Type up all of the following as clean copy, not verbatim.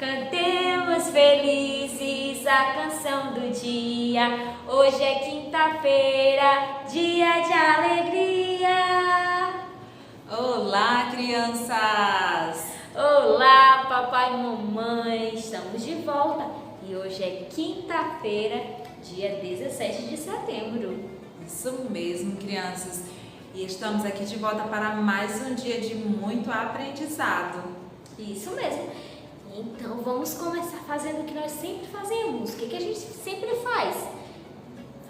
Cantemos felizes a canção do dia. Hoje é quinta-feira, dia de alegria. Olá, crianças! Olá, papai e mamãe. Estamos de volta e hoje é quinta-feira, dia 17 de setembro. Isso mesmo, crianças. E estamos aqui de volta para mais um dia de muito aprendizado. Isso mesmo. Então vamos começar fazendo o que nós sempre fazemos. O que a gente sempre faz?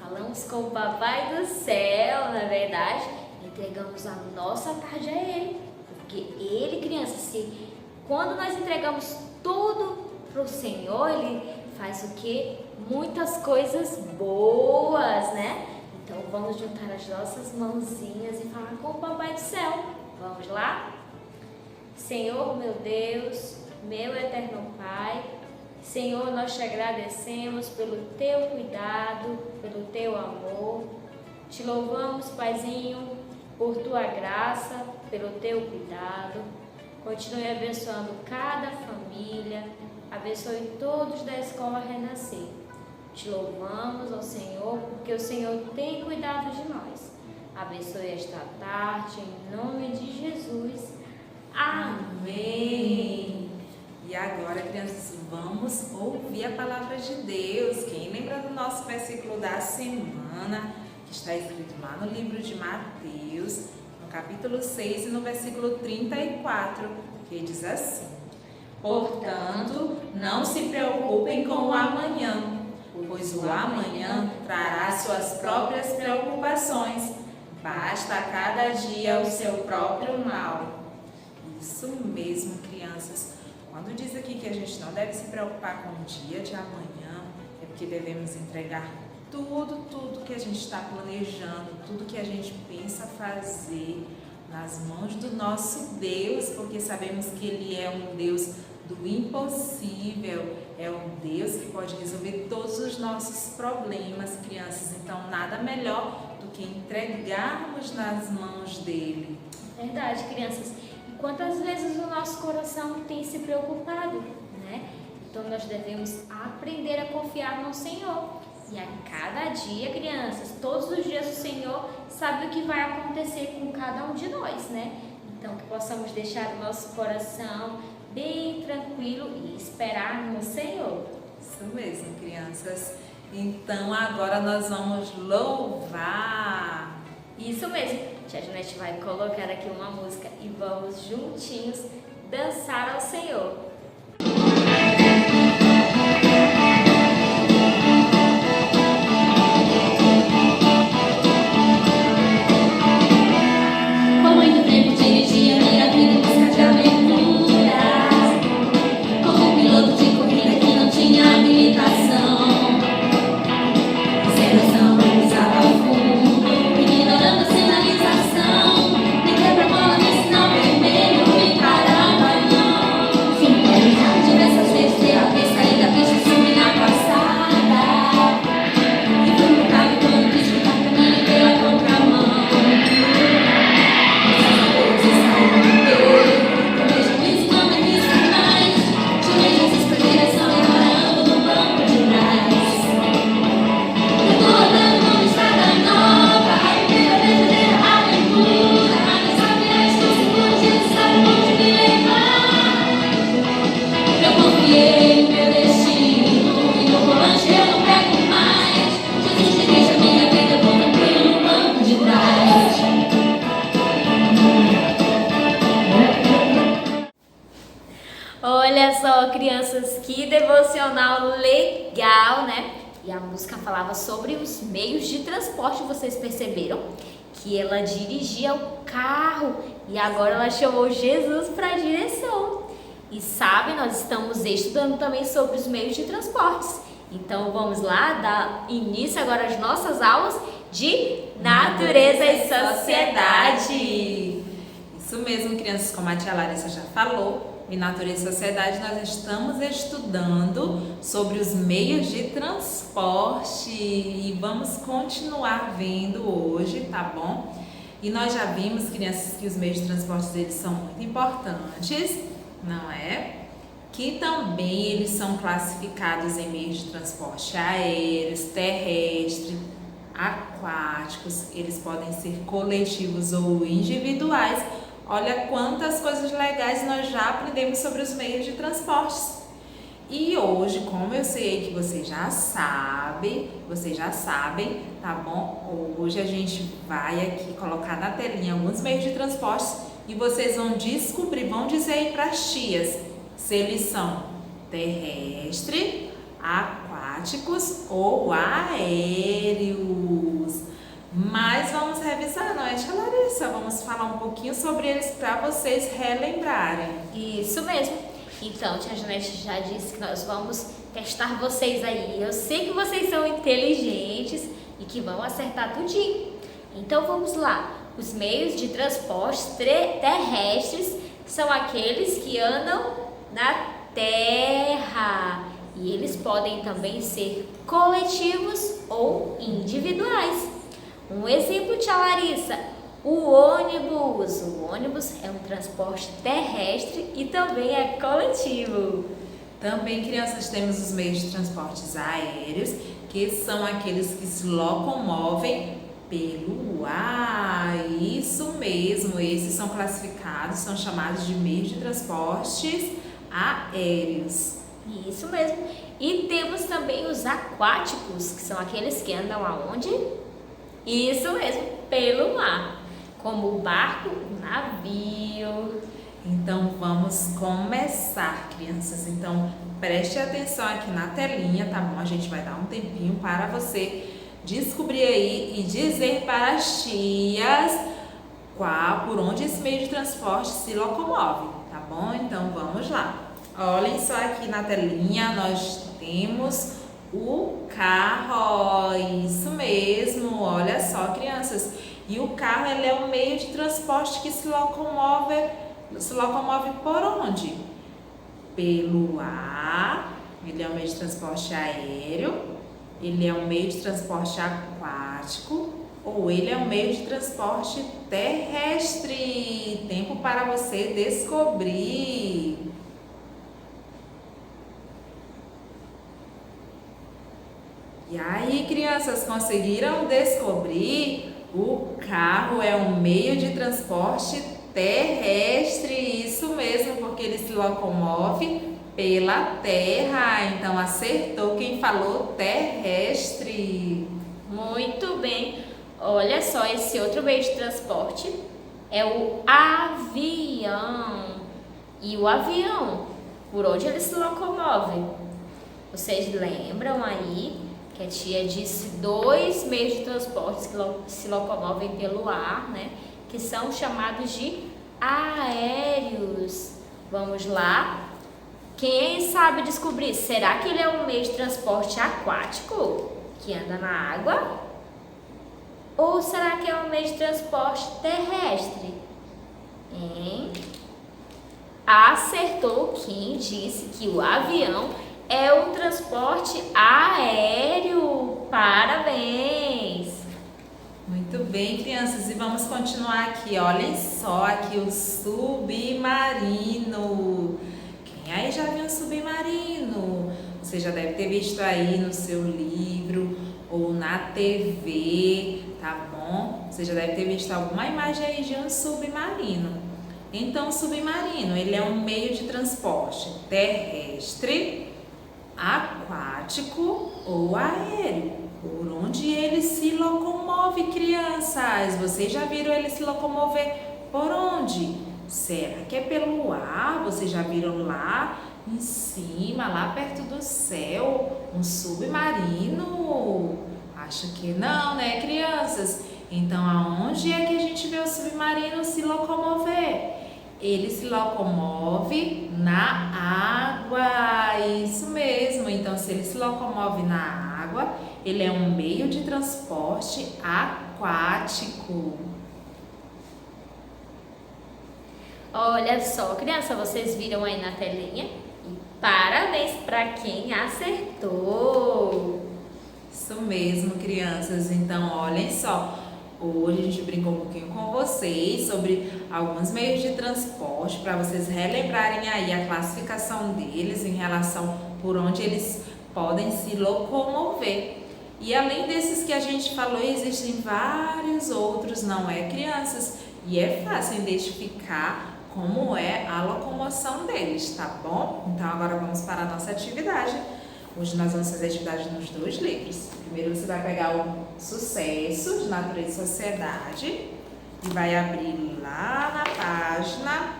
Falamos com o Papai do Céu, na verdade. Entregamos a nossa tarde a Ele. Porque Ele, criança, quando nós entregamos tudo para o Senhor, Ele faz o quê? Muitas coisas boas, né? Então vamos juntar as nossas mãozinhas e falar com o Papai do Céu. Vamos lá? Senhor, meu Deus, meu eterno Pai, Senhor, nós te agradecemos pelo teu cuidado, pelo teu amor. Te louvamos, Paizinho, por tua graça, pelo teu cuidado. Continue abençoando cada família, abençoe todos da Escola Renascer. Te louvamos, ó Senhor, porque o Senhor tem cuidado de nós. Abençoe esta tarde, em nome de Jesus. Amém. E agora, crianças, vamos ouvir a palavra de Deus. Quem lembra do nosso versículo da semana, que está escrito lá no livro de Mateus, no capítulo 6 e no versículo 34, que diz assim: Portanto, não se preocupem com o amanhã, pois o amanhã trará suas próprias preocupações. Basta a cada dia o seu próprio mal. Isso mesmo, crianças. Quando diz aqui que a gente não deve se preocupar com o dia de amanhã, é porque devemos entregar tudo que a gente está planejando, tudo que a gente pensa fazer nas mãos do nosso Deus, porque sabemos que Ele é um Deus do impossível, é um Deus que pode resolver todos os nossos problemas, crianças. Então, nada melhor do que entregarmos nas mãos dEle. Verdade, crianças. E quantas vezes o nosso coração tem se preocupado, né? Então, nós devemos aprender a confiar no Senhor. E a cada dia, crianças, todos os dias o Senhor sabe o que vai acontecer com cada um de nós, né? Então, que possamos deixar o nosso coração bem tranquilo e esperar no Senhor. Isso mesmo, crianças. Então, agora nós vamos louvar. Isso mesmo. Tia Janete vai colocar aqui uma música e vamos juntinhos dançar ao Senhor. Olha só, crianças, que devocional legal, né? E a música falava sobre os meios de transporte, vocês perceberam? Que ela dirigia o carro e agora ela chamou Jesus para a direção. E sabe, nós estamos estudando também sobre os meios de transportes. Então vamos lá dar início agora às nossas aulas de Natureza e Sociedade. Isso mesmo, crianças, como a tia Larissa já falou. Em Natureza e Sociedade, nós estamos estudando sobre os meios de transporte e vamos continuar vendo hoje, tá bom? E nós já vimos, crianças, que os meios de transporte eles são muito importantes, não é? que também eles são classificados em meios de transporte aéreos, terrestres, aquáticos, eles podem ser coletivos ou individuais. Olha quantas coisas legais nós já aprendemos sobre os meios de transporte. E hoje, como eu sei que vocês já sabem, tá bom? Hoje a gente vai aqui colocar na telinha alguns meios de transporte e vocês vão descobrir, vão dizer aí para as tias se eles são terrestres, aquáticos ou aéreos. Mas vamos revisar, não é, tia Larissa? Vamos falar um pouquinho sobre eles para vocês relembrarem. Isso mesmo. Então, tia Janete já disse que nós vamos testar vocês aí. Eu sei que vocês são inteligentes e que vão acertar tudinho. Então, vamos lá. Os meios de transporte terrestres são aqueles que andam na terra. E eles podem também ser coletivos ou individuais. Um exemplo, tia Larissa. O ônibus. O ônibus é um transporte terrestre e também é coletivo. Também, crianças, temos os meios de transportes aéreos, que são aqueles que se locomovem pelo ar. Isso mesmo, esses são classificados, são chamados de meios de transportes aéreos. Isso mesmo. E temos também os aquáticos, que são aqueles que andam aonde? Isso mesmo, pelo mar. Como o barco, o navio. Então vamos começar, crianças. Então preste atenção aqui na telinha, tá bom? A gente vai dar um tempinho para você descobrir aí e dizer para as tias por onde esse meio de transporte se locomove, tá bom? Então vamos lá. Olhem só aqui na telinha, nós temos o carro. Isso mesmo, olha só, crianças. E o carro, ele é um meio de transporte que se locomove por onde? Pelo ar. Ele é um meio de transporte aéreo, ele é um meio de transporte aquático ou ele é um meio de transporte terrestre. Tempo para você descobrir. E aí, crianças, conseguiram descobrir? O carro é um meio de transporte terrestre, isso mesmo, porque ele se locomove pela terra. Então, acertou quem falou terrestre. Muito bem. Olha só, esse outro meio de transporte é o avião. E o avião, por onde ele se locomove? Vocês lembram aí que a tia disse 2 meios de transporte que se locomovem pelo ar, né? Que são chamados de aéreos. Vamos lá? Quem sabe descobrir? Será que ele é um meio de transporte aquático, que anda na água? Ou será que é um meio de transporte terrestre? Hein? Acertou quem disse que o avião é um transporte aéreo. Parabéns! Muito bem, crianças, e vamos continuar aqui. Olhem só aqui o submarino. Quem aí já viu um submarino? Você já deve ter visto aí no seu livro ou na TV, tá bom? Você já deve ter visto alguma imagem aí de um submarino. Então, o submarino, ele é um meio de transporte terrestre, aquático ou aéreo. Por onde ele se locomove, crianças? Vocês já viram ele se locomover por onde? Será que é pelo ar? Vocês já viram lá em cima, lá perto do céu, um submarino? Acho que não, né, crianças? Então, aonde é que a gente vê o submarino se locomover? Ele se locomove na água, isso mesmo. Então, se ele se locomove na água, ele é um meio de transporte aquático. Olha só, criança, vocês viram aí na telinha? E parabéns para quem acertou! Isso mesmo, crianças. Então, olhem só. Hoje a gente brincou um pouquinho com vocês sobre alguns meios de transporte para vocês relembrarem aí a classificação deles em relação por onde eles podem se locomover. E além desses que a gente falou, existem vários outros, não é, crianças? E é fácil identificar como é a locomoção deles, tá bom? Então agora vamos para a nossa atividade. Hoje nós vamos fazer atividade nos 2 livros. Primeiro você vai pegar o Sucesso de Natureza e Sociedade e vai abrir lá na página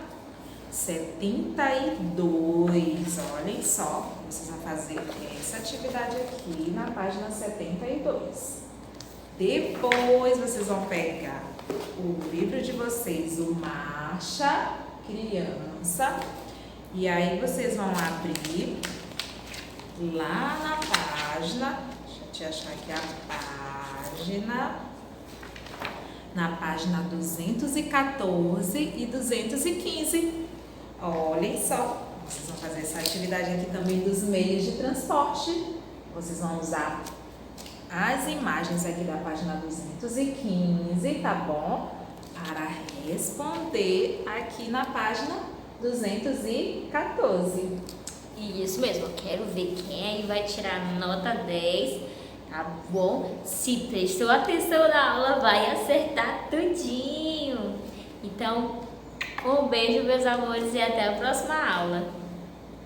72. Olhem só, vocês vão fazer essa atividade aqui na página 72. Depois vocês vão pegar o livro de vocês, o Marcha Criança, e aí vocês vão abrir lá na página, deixa eu te achar aqui a página, na página 214 e 215. Olhem só, vocês vão fazer essa atividade aqui também dos meios de transporte. Vocês vão usar as imagens aqui da página 215, tá bom? Para responder aqui na página 214. Isso mesmo, eu quero ver quem aí vai tirar nota 10, tá bom? Se prestou atenção na aula, vai acertar tudinho. Então, um beijo, meus amores, e até a próxima aula.